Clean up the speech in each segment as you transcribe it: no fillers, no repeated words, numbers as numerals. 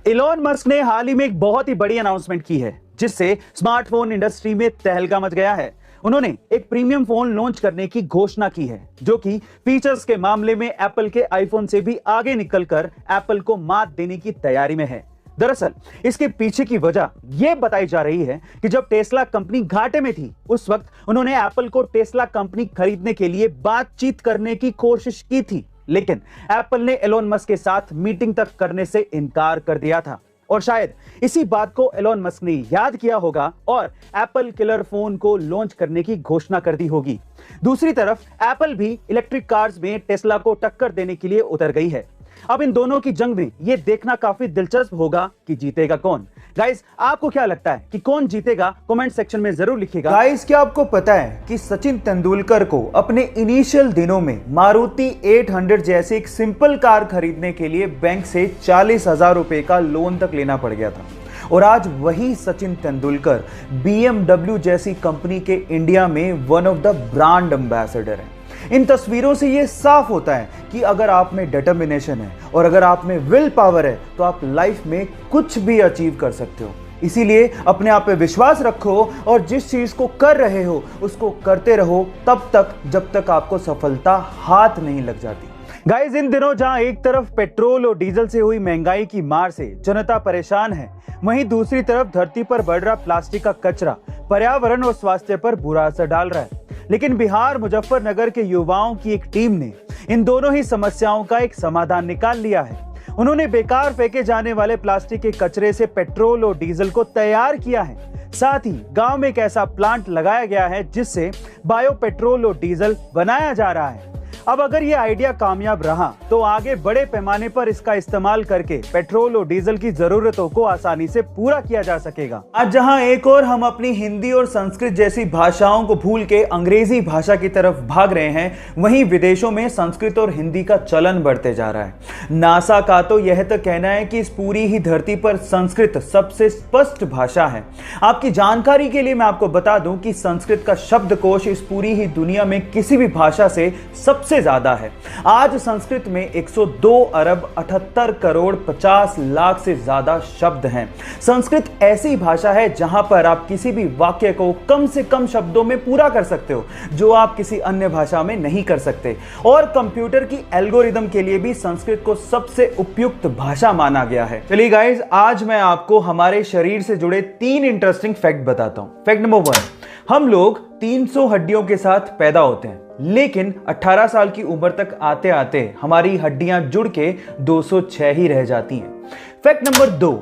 Elon Musk ने हाल ही में एक बहुत ही बड़ी अनाउंसमेंट की है जिससे स्मार्टफोन इंडस्ट्री में तहलका मच गया है। उन्होंने एक प्रीमियम फोन लॉन्च करने की घोषणा की है जो कि फीचर्स के मामले में एप्पल के आईफोन से भी आगे निकलकर एप्पल को मात देने की तैयारी में है। दरअसल इसके पीछे की वजह यह बताई जा रही है कि जब टेस्ला कंपनी घाटे में थी उस वक्त उन्होंने एप्पल को टेस्ला कंपनी खरीदने के लिए बातचीत करने की कोशिश की थी, लेकिन एप्पल ने एलोन मस्क के साथ मीटिंग तक करने से इनकार कर दिया था और शायद इसी बात को एलोन मस्क ने याद किया होगा और एप्पल किलर फोन को लॉन्च करने की घोषणा कर दी होगी। दूसरी तरफ एप्पल भी इलेक्ट्रिक कार्स में टेस्ला को टक्कर देने के लिए उतर गई है। अब इन दोनों की जंग में यह देखना काफी दिलचस्प होगा कि जीतेगा कौन। गाइस, आपको क्या लगता है कि कौन जीतेगा? कमेंट सेक्शन में जरूर लिखिएगा। गाइस, क्या आपको पता है कि सचिन तेंदुलकर को अपने इनिशियल दिनों में मारुति 800 जैसी एक सिंपल कार खरीदने के लिए बैंक से 40,000 रुपए का लोन तक लेना पड़ गया था और आज वही सचिन तेंदुलकर BMW जैसी कंपनी के इंडिया में one of the brand ambassador है। इन तस्वीरों से यह साफ होता है कि अगर आप में डिटर्मिनेशन है और अगर आप में विल पावर है तो आप लाइफ में कुछ भी अचीव कर सकते हो। इसीलिए अपने आप पे विश्वास रखो और जिस चीज को कर रहे हो उसको करते रहो तब तक जब तक आपको सफलता हाथ नहीं लग जाती। गाइस, इन दिनों जहां एक तरफ पेट्रोल और डीजल से हुई महंगाई की मार से जनता परेशान है, वहीं दूसरी तरफ धरती पर बढ़ रहा प्लास्टिक का कचरा पर्यावरण और स्वास्थ्य पर बुरा असर डाल रहा है। लेकिन बिहार मुजफ्फरनगर के युवाओं की एक टीम ने इन दोनों ही समस्याओं का एक समाधान निकाल लिया है। उन्होंने बेकार फेंके जाने वाले प्लास्टिक के कचरे से पेट्रोल और डीजल को तैयार किया है। साथ ही गांव में एक ऐसा प्लांट लगाया गया है जिससे बायो पेट्रोल और डीजल बनाया जा रहा है। अब अगर ये आइडिया कामयाब रहा तो आगे बड़े पैमाने पर इसका इस्तेमाल करके पेट्रोल और डीजल की जरूरतों को आसानी से पूरा किया जा सकेगा। आज जहां एक और हम अपनी हिंदी और संस्कृत जैसी भाषाओं को भूल के अंग्रेजी भाषा की तरफ भाग रहे हैं, वहीं विदेशों में संस्कृत और हिंदी का चलन बढ़ते जा रहा है। नासा का तो यह तक कहना है कि इस पूरी ही धरती पर संस्कृत सबसे स्पष्ट भाषा है। आपकी जानकारी के लिए मैं आपको बता दूं कि संस्कृत का शब्दकोश इस पूरी ही दुनिया में किसी भी भाषा से सबसे ज्यादा है। आज संस्कृत में 102 अरब 78 करोड़ 50 लाख से ज्यादा शब्द हैं। संस्कृत ऐसी भाषा है जहां पर आप किसी भी वाक्य को कम से कम शब्दों में पूरा कर सकते हो जो आप किसी अन्य भाषा में नहीं कर सकते। और कंप्यूटर की एल्गोरिदम के लिए भी संस्कृत को सबसे उपयुक्त भाषा माना गया है। चलिए गाइस, आज मैं आपको हमारे शरीर से जुड़े 3 इंटरेस्टिंग फैक्ट बताता हूं। फैक्ट नंबर 1, हम लोग 300 हड्डियों के साथ पैदा होते हैं, लेकिन 18 साल की उम्र तक आते आते हमारी हड्डियां जुड़ के 206 ही रह जाती हैं। फैक्ट नंबर 2,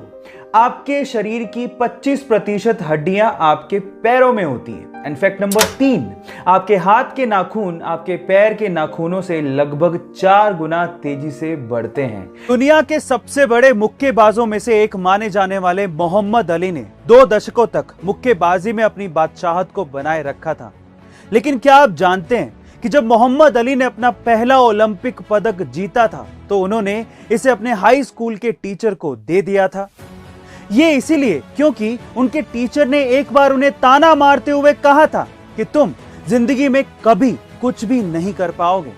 आपके शरीर की 25% हड्डियां आपके पैरों में होती हैं। एंड फैक्ट नंबर 3, आपके हाथ के नाखून आपके पैर के नाखूनों से लगभग 4 गुना तेजी से बढ़ते हैं। दुनिया के सबसे बड़े मुक्केबाजों में से एक माने जाने वाले मोहम्मद अली ने 2 दशकों तक मुक्केबाजी में अपनी बादशाहत को बनाए रखा था। लेकिन क्या आप जानते हैं कि जब मोहम्मद अली ने अपना पहला ओलंपिक पदक जीता था तो उन्होंने इसे अपने हाई स्कूल के टीचर को दे दिया था। ये इसीलिए क्योंकि उनके टीचर ने एक बार उन्हें ताना मारते हुए कहा था कि तुम जिंदगी में कभी कुछ भी नहीं कर पाओगे,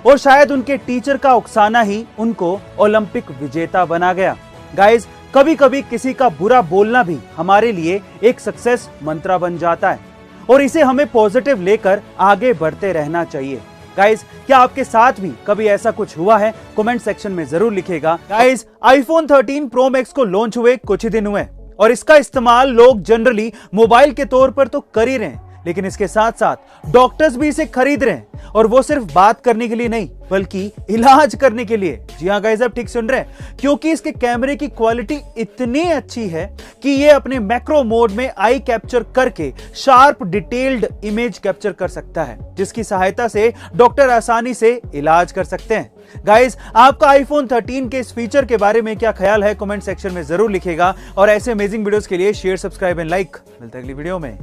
और शायद उनके टीचर का उकसाना ही उनको ओलंपिक विजेता बना गया। गाइस, कभी कभी किसी का बुरा बोलना भी हमारे लिए एक सक्सेस मंत्र बन जाता है और इसे हमें पॉजिटिव लेकर आगे बढ़ते रहना चाहिए। गाइस, क्या आपके साथ भी कभी ऐसा कुछ हुआ है? कमेंट सेक्शन में जरूर लिखिएगा। गाइस, आईफोन 13 प्रो मैक्स को लॉन्च हुए कुछ ही दिन हुए और इसका इस्तेमाल लोग जनरली मोबाइल के तौर पर तो कर ही रहे हैं, लेकिन इसके साथ साथ डॉक्टर्स भी इसे खरीद रहे हैं और वो सिर्फ बात करने के लिए नहीं बल्कि इलाज करने के लिए। जी हाँ गाइस, आप ठीक सुन रहे हैं, क्योंकि इसके कैमरे की क्वालिटी इतनी अच्छी है कि ये अपने मैक्रो मोड में आई कैप्चर करके शार्प डिटेल्ड इमेज कैप्चर कर सकता है, जिसकी सहायता से डॉक्टर आसानी से इलाज कर सकते हैं। गाइस, आपका आईफोन 13 के इस फीचर के बारे में क्या ख्याल है? कमेंट सेक्शन में जरूर लिखिएगा और ऐसे अमेजिंग वीडियोस के लिए शेयर, सब्सक्राइब एंड लाइक। मिलते हैं अगली वीडियो में।